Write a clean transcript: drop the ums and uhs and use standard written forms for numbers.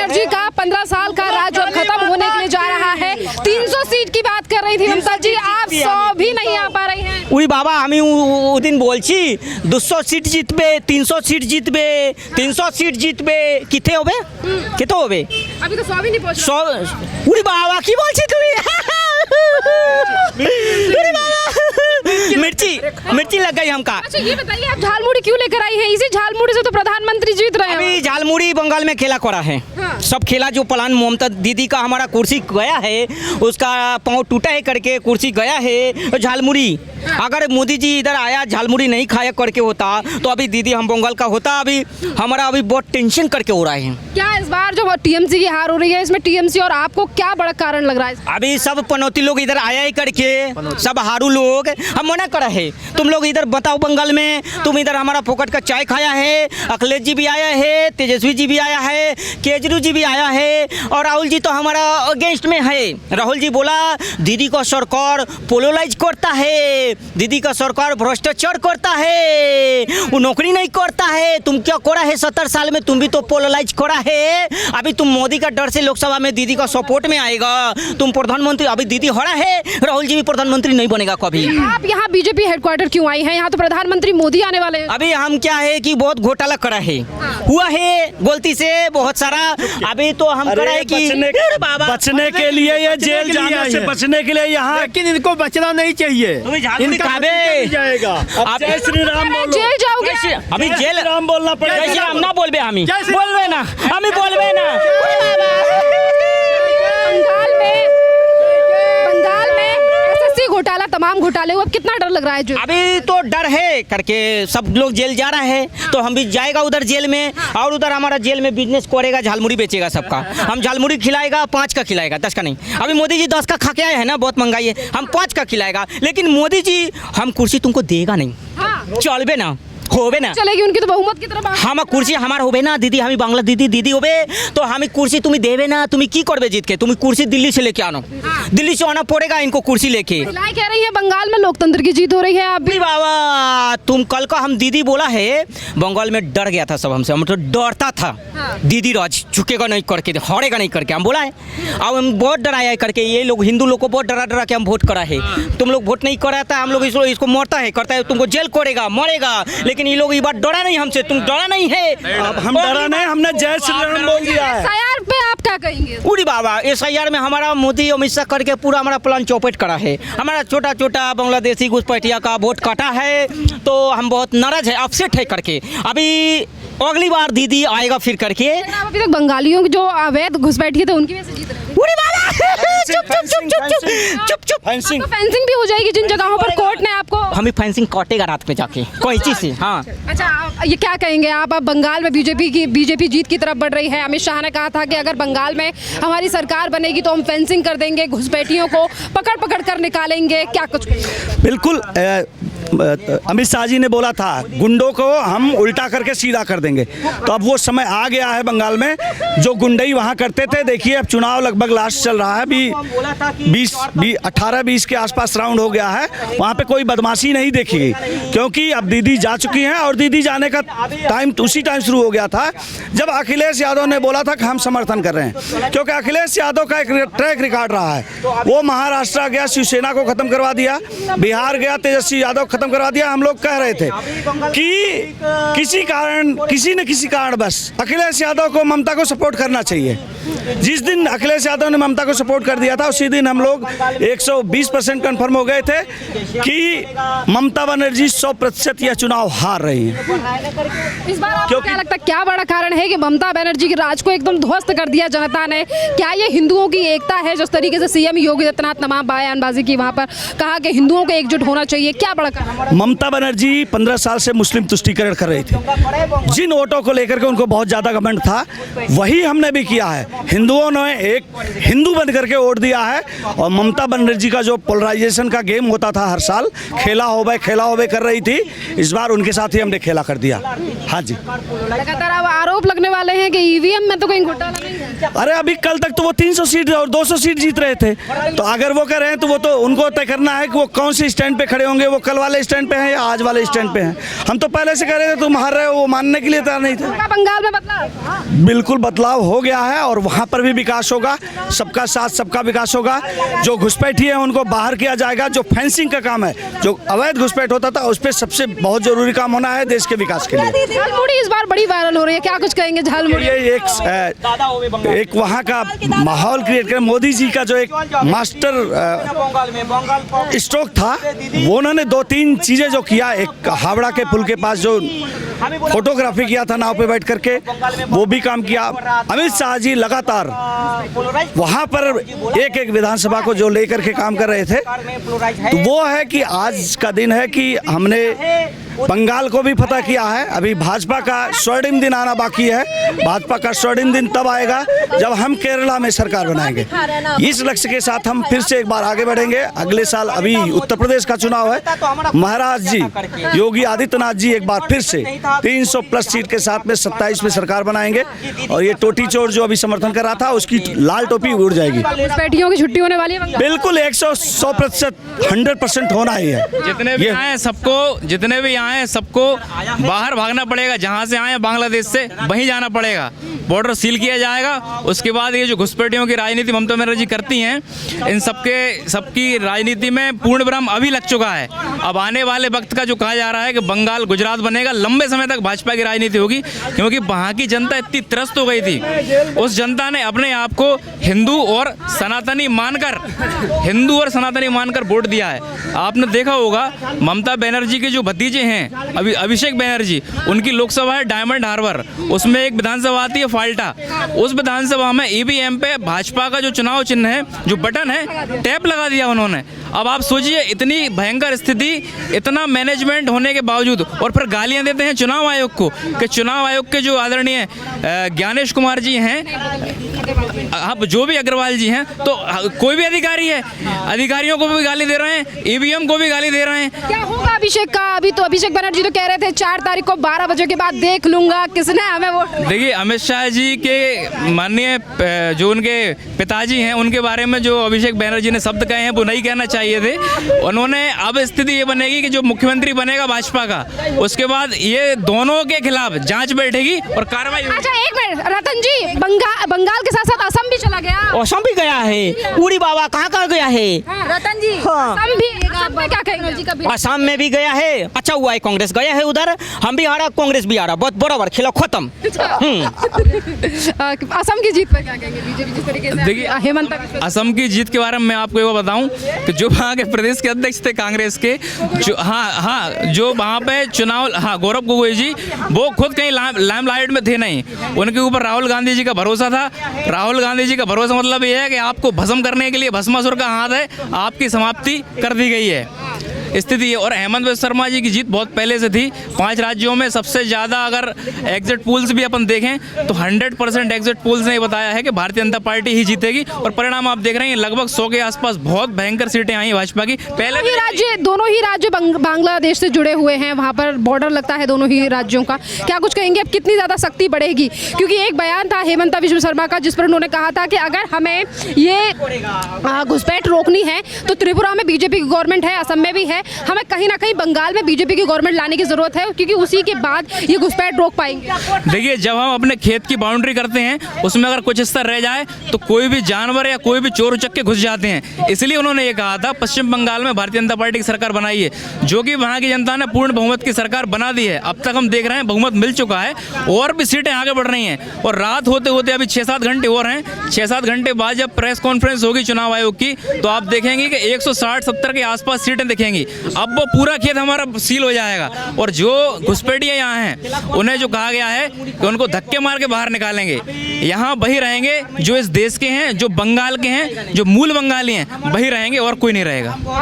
बनर्जी का 15 साल का राज अब खत्म होने के लिए जा रहा है। 300 सीट की बात कर रही थी ममता जी, आप 100 भी नहीं आ पा रही हैं। ওই বাবা আমি ওদিন বলছি 200 সিট জিতবে 300 সিট জিতবে 300 সিট জিতবে কিতে হবে কিতে হবে अभी तो 100 भी नहीं पहुंचा। 100 ওরে বাবা কি বলছিস তুমি ওরে বাবা मिर्ची मिर्ची लग गई हमका। अच्छा ये बताइए आप झालमुड़ी क्यों लेकर आई है? इसी झालमुड़ी से तो प्रधानमंत्री जीत रहे हैं। अभी झालमुड़ी बंगाल में खेला करा है। हाँ। सब खेला जो प्लान ममता दीदी का हमारा कुर्सी गया है, उसका पाँव टूटा है करके कुर्सी गया है झालमुड़ी। अगर मोदी जी इधर आया झालमुड़ी नहीं खाया करके होता तो अभी दीदी हम बंगाल का होता। अभी हमारा अभी बहुत टेंशन करके हो रहा है। क्या इस बार जो टीएमसी की हार हो रही है इसमें टीएमसी और आपको क्या बड़ा कारण लग रहा है? अभी सब पनौती लोग इधर आया ही करके सब हारू लोग हम मना करा है। तुम लोग इधर बताओ बंगाल में तुम इधर हमारा फोकट का चाय खाया है। अखिलेश जी भी आया है, तेजस्वी जी भी आया है, केजरीवाल जी भी आया है और राहुल जी तो हमारा अगेंस्ट में है। राहुल जी बोला दीदी का सरकार पोलराइज करता है, दीदी का सरकार भ्रष्टाचार करता है, वो नौकरी नहीं करता है। तुम क्या करा है 70 साल में? तुम भी तो पोलराइज करा है। अभी तुम मोदी का डर से लोकसभा में दीदी का सपोर्ट में आएगा, तुम प्रधानमंत्री। अभी दीदी हरा है, राहुल जी भी प्रधानमंत्री नहीं बनेगा कभी। आप यहाँ बीजेपी हेडक्वार्टर क्यों आई हैं? यहाँ तो प्रधानमंत्री मोदी आने वाले हैं। अभी हम क्या है कि बहुत घोटाला करा है, हुआ है गलती से बहुत सारा। अभी तो हम करा है कि बचने के लिए ये जेल जाने से बचने के लिए यहाँ, लेकिन इनको बचना नहीं चाहिए। इनका जाएगा। अब जय श्री राम बोलो। जेल जाओगे? अभी जेल राम बोलना पड़ेगा। जय श्री राम ना बोलबे हमी बोलबे ना हमी बोलबे ना। बंगाल में एसएससी घोटाला तमाम घोटाले हुए, अब कितना डर लग रहा है? जो अभी तो डर है करके सब लोग जेल जा रहा है तो हम भी जाएगा उधर जेल में और उधर हमारा जेल में बिजनेस करेगा, झालमुड़ी बेचेगा सबका। हम झालमुड़ी खिलाएगा 5 का खिलाएगा 10 का नहीं। अभी मोदी जी 10 का खा के आए हैं ना, बहुत महंगाई है। हम 5 का खिलाएगा लेकिन मोदी जी हम कुर्सी तुमको देगा नहीं। हाँ। चलबे ना होबे ना चलेगी उनकी तो बहुमत की तरफ। हम कुर्सी हमार होबे ना दीदी, हमी बांग्ला दीदी होबे तो हमें कुर्सी तुम्हें देवे ना। तुम्हें की करबे जीत के? तुम्हें कुर्सी दिल्ली से लेके आना, दिल्ली से आना पड़ेगा इनको कुर्सी लेके। महिलाएं कह रही है बंगाल में लोकतंत्र की जीत हो रही है। अभी बाबा तुम कल का हम दीदी बोला है बंगाल में डर गया था सब हमसे, हम तो डरता था। दीदी राज झुकेगा नहीं करके, हारेगा नहीं करके हम बोला है। अब हम बहुत डराया है करके, ये लोग हिंदू लोग को बहुत डरा के हम वोट करा है। तुम लोग वोट नहीं कराता, हम लोग इसको मरता है करता है, तुमको जेल करेगा मरेगा। लेकिन ये लोग ये बात डरा नहीं हमसे, तुम डरा नहीं है। अब हम डरा नहीं, हमने जय श्री राम बोल दिया है। एसआईआर पे आप क्या कहेंगे? उड़ी बाबा एसआईआर में हमारा मोदी अमित शाह करके पूरा हमारा प्लान चौपट करा है। हमारा छोटा छोटा बांग्लादेशी घुसपैठिया का वोट काटा है तो हम बहुत नाराज है, अपसेट है करके। अभी अगली बार दीदी आएगा फिर करके। अभी तक बंगालियों की जो अवैध घुसपैठिए थे उनकी वजह से जीत रहे हैं। उड़ी बाबा चुप फेंसिंग फेंसिंग भी हो जाएगी जिन जगहों पर कोर्ट ने आपको। हमें फेंसिंग काटेगा रात में जाके कोई चीज से। हाँ अच्छा ये क्या कहेंगे आप? अब बंगाल में बीजेपी जीत की तरफ बढ़ रही है। अमित शाह ने कहा था कि अगर बंगाल में हमारी सरकार बनेगी तो हम फेंसिंग कर देंगे, घुसपैठियों को पकड़ कर निकालेंगे। क्या कुछ बिल्कुल अमित शाह जी ने बोला था गुंडों को हम उल्टा करके सीधा कर देंगे। तो अब वो समय आ गया है बंगाल में जो गुंडई वहाँ करते थे। देखिए अब चुनाव लगभग लास्ट चल रहा है, 18-20 के आसपास राउंड हो गया है। वहाँ पे कोई बदमाशी नहीं देखी क्योंकि अब दीदी जा चुकी हैं और दीदी जाने का टाइम उसी टाइम शुरू हो गया था जब अखिलेश यादव ने बोला था कि हम समर्थन कर रहे हैं। क्योंकि अखिलेश यादव का एक ट्रैक रिकॉर्ड रहा है, वो महाराष्ट्र गया शिवसेना को खत्म करवा दिया, बिहार गया तेजस्वी यादव खत्म करवा दिया। हम लोग कह रहे थे कि किसी न किसी कारण बस अखिलेश यादव को ममता को सपोर्ट करना चाहिए। जिस दिन अखिलेश यादव ने ममता को सपोर्ट कर दिया था उसी दिन हम लोग 120% कन्फर्म हो गए थे कि ममता बनर्जी 100% यह चुनाव हार रही है। इस बार आपको क्या लगता है क्या बड़ा कारण है कि ममता बनर्जी के राज को एकदम ध्वस्त कर दिया जनता ने? क्या ये हिंदुओं की एकता है? जिस तरीके से सीएम योगी आदित्यनाथ तमाम बयानबाजी की वहाँ पर कहा कि हिंदुओं को एकजुट होना चाहिए, क्या बड़ा कारण? ममता बनर्जी 15 साल से मुस्लिम तुष्टीकरण कर रही थी। जिन वोटों को लेकर के उनको बहुत ज्यादा घमंड था वही हमने भी किया है। हिंदुओं ने एक हिंदू बन करके वोट दिया है और ममता बनर्जी का जो पोलराइजेशन का गेम होता था हर साल खेला होबे कर रही थी, इस बार उनके साथ ही हमने खेला कर दिया। हाँ जी लगातार आरोप लगने वाले हैं कि ईवीएम में तो कहीं घोटाला नहीं है। अरे अभी कल तक तो वो 300 सीट और 200 सीट जीत रहे थे, तो अगर वो कर रहे हैं तो वो तो उनको तय करना है कि वो कौन से स्टैंड पे खड़े होंगे। वो कल वाले वाले स्टैंड पे हैं या आज वाले स्टैंड पे हैं। हम तो पहले से कह रहे थे तुम हार रहे हो, वो मानने के लिए तैयार नहीं थे। क्या बंगाल में बदलाव? बिल्कुल बदलाव हो गया है और वहाँ पर भी विकास होगा, सबका साथ सबका विकास होगा। जो घुसपैठी है उनको बाहर किया जाएगा। जो फेंसिंग का काम है, जो अवैध घुसपैठ होता था, उस पर सबसे बहुत जरूरी काम होना है देश के विकास के लिए। झालमुड़ी इस बार बड़ी वायरल हो रही है, क्या कुछ कहेंगे झालमुड़ी? ये एक वहाँ का माहौल क्रिएट कर, मोदी जी का जो एक मास्टर स्ट्रोक था, वो उन्होंने 2-3 चीजें जो किया, एक हावड़ा के पुल के पास जो फोटोग्राफी किया था नाव पे बैठ करके, वो भी काम किया। अमित शाह जी लगातार वहां पर एक एक विधानसभा को जो लेकर के काम कर रहे थे, तो वो है कि आज का दिन है कि हमने बंगाल को भी फतह किया है। अभी भाजपा का स्वर्णिम दिन आना बाकी है। भाजपा का स्वर्णिम दिन तब आएगा जब हम केरला में सरकार बनाएंगे। इस लक्ष्य के साथ हम फिर से एक बार आगे बढ़ेंगे। अगले साल अभी उत्तर प्रदेश का चुनाव है, महाराज जी योगी आदित्यनाथ जी एक बार फिर से 300+ सीट के साथ में 27 में सरकार बनाएंगे और ये टोटी चोर जो अभी समर्थन कर रहा था उसकी लाल टोपी उड़ जाएगी। घुसपैठियों की छुट्टी होने वाली है बिल्कुल 100% 100% होना ही है। जितने भी आए सबको बाहर भागना पड़ेगा। जहां से आए बांग्लादेश से वहीं जाना पड़ेगा। बॉर्डर सील किया जाएगा। उसके बाद ये जो घुसपैठियों की राजनीति ममता बनर्जी करती हैं, इन सबकी राजनीति में पूर्ण विराम अभी लग चुका है। अब आने वाले वक्त का जो कहा जा रहा है कि बंगाल गुजरात बनेगा, लंबे समय तक भाजपा की राजनीति होगी, क्योंकि वहाँ की जनता इतनी त्रस्त हो गई थी। उस जनता ने अपने आप को हिंदू और सनातनी मानकर वोट दिया है। आपने देखा होगा ममता बनर्जी के जो भतीजे हैं अभिषेक बनर्जी, उनकी लोकसभा है डायमंड हार्बर, उसमें एक विधानसभा आती है फाल्टा। उस विधानसभा में ईवीएम पे भाजपा का जो चुनाव चिन्ह है, जो बटन है, टैप लगा दिया उन्होंने। अब आप सोचिए इतनी भयंकर स्थिति, इतना मैनेजमेंट होने के बावजूद, और फिर गालियां देते हैं चुनाव आयोग को कि चुनाव आयोग के जो आदरणीय ज्ञानेश कुमार जी हैं, अब जो भी अग्रवाल जी हैं, तो कोई भी अधिकारी है, अधिकारियों को भी गाली दे रहे हैं, ईवीएम को भी गाली दे रहे हैं। क्या होगा अभिषेक का? अभी तो अभिषेक बनर्जी तो कह रहे थे 4 तारीख को 12 बजे के बाद देख लूंगा किसने हमें वोट। देखिए अमित शाह जी के माननीय जो उनके पिताजी हैं, उनके बारे में जो अभिषेक बनर्जी ने शब्द कहे हैं वो नहीं कहना चाहिए थे। उन्होंने अब स्थिति ये बनेगी कि जो मुख्यमंत्री बनेगा भाजपा का, उसके बाद ये दोनों के खिलाफ जांच बैठेगी और कार्रवाई होगी। अच्छा एक मिनट रतन जी, बंगाल के साथ साथ असम भी चला गया। असम भी गया है, उड़ी बाबा कहाँ गया है रतन जी? हाँ। असम भी, क्या कहेंगे? असम में भी गया है। अच्छा हुआ है कांग्रेस गया है उधर, हम भी हारा, कांग्रेस भी हारा, बहुत बराबर खेला खत्म। असम की जीत पर क्या कहेंगे? बीजेपी जिस तरीके से देखिए हेमंत असम की जीत के बारे में मैं आपको ये बताऊं कि जो वहाँ के प्रदेश के अध्यक्ष थे कांग्रेस के, जो वहाँ पे चुनाव, गौरव गोगोई जी, वो खुद कहीं लाइमलाइट में थे नहीं। उनके ऊपर राहुल गांधी जी का भरोसा था। राहुल गांधी जी का भरोसा मतलब ये है कि आपको भस्म करने के लिए भस्मासुर का हाथ है, आपकी समाप्ति कर दी गई है, स्थिति है। और हेमंत बिस्वा शर्मा जी की जीत बहुत पहले से थी। 5 राज्यों में सबसे ज़्यादा अगर एग्जिट पोल्स भी अपन देखें तो 100% एग्जिट पोल्स ने बताया है कि भारतीय जनता पार्टी ही जीतेगी। और परिणाम आप देख रहे हैं, लगभग 100 के आसपास बहुत भयंकर सीटें आई भाजपा की। दोनों ही राज्य बांग्लादेश से जुड़े हुए हैं, वहाँ पर बॉर्डर लगता है दोनों ही राज्यों का। क्या कुछ कहेंगे अब कितनी ज़्यादा सख्ती बढ़ेगी? क्योंकि एक बयान था हेमंत बिस्वा शर्मा का जिस पर उन्होंने कहा था कि अगर हमें ये घुसपैठ रोकनी है तो त्रिपुरा में बीजेपी की गवर्नमेंट है, असम में भी है, हमें कहीं ना कहीं बंगाल में बीजेपी की गवर्नमेंट लाने की जरूरत है, क्योंकि उसी के बाद ये घुसपैठ रोक पाएंगे। देखिए जब हम अपने खेत की बाउंड्री करते हैं, उसमें अगर कुछ हिस्सा रह जाए तो कोई भी जानवर या कोई भी चोर उचक के घुस जाते हैं। इसलिए उन्होंने ये कहा था, पश्चिम बंगाल में भारतीय जनता पार्टी की सरकार बनाई है, जो कि वहाँ की जनता ने पूर्ण बहुमत की सरकार बना दी है। अब तक हम देख रहे हैं बहुमत मिल चुका है और भी सीटें आगे बढ़ रही हैं। और रात होते होते अभी 6-7 घंटे और हैं। 6-7 घंटे बाद जब प्रेस कॉन्फ्रेंस होगी चुनाव आयोग की, तो आप देखेंगे कि 160-70 के आसपास सीटें दिखेंगी। अब वो पूरा खेत हमारा सील हो जाएगा। और जो घुसपैठिए यहाँ हैं, उन्हें जो कहा गया है कि उनको धक्के मार के बाहर निकालेंगे, यहाँ वही रहेंगे जो इस देश के हैं, जो बंगाल के हैं, जो मूल बंगाली हैं, वही रहेंगे और कोई नहीं रहेगा।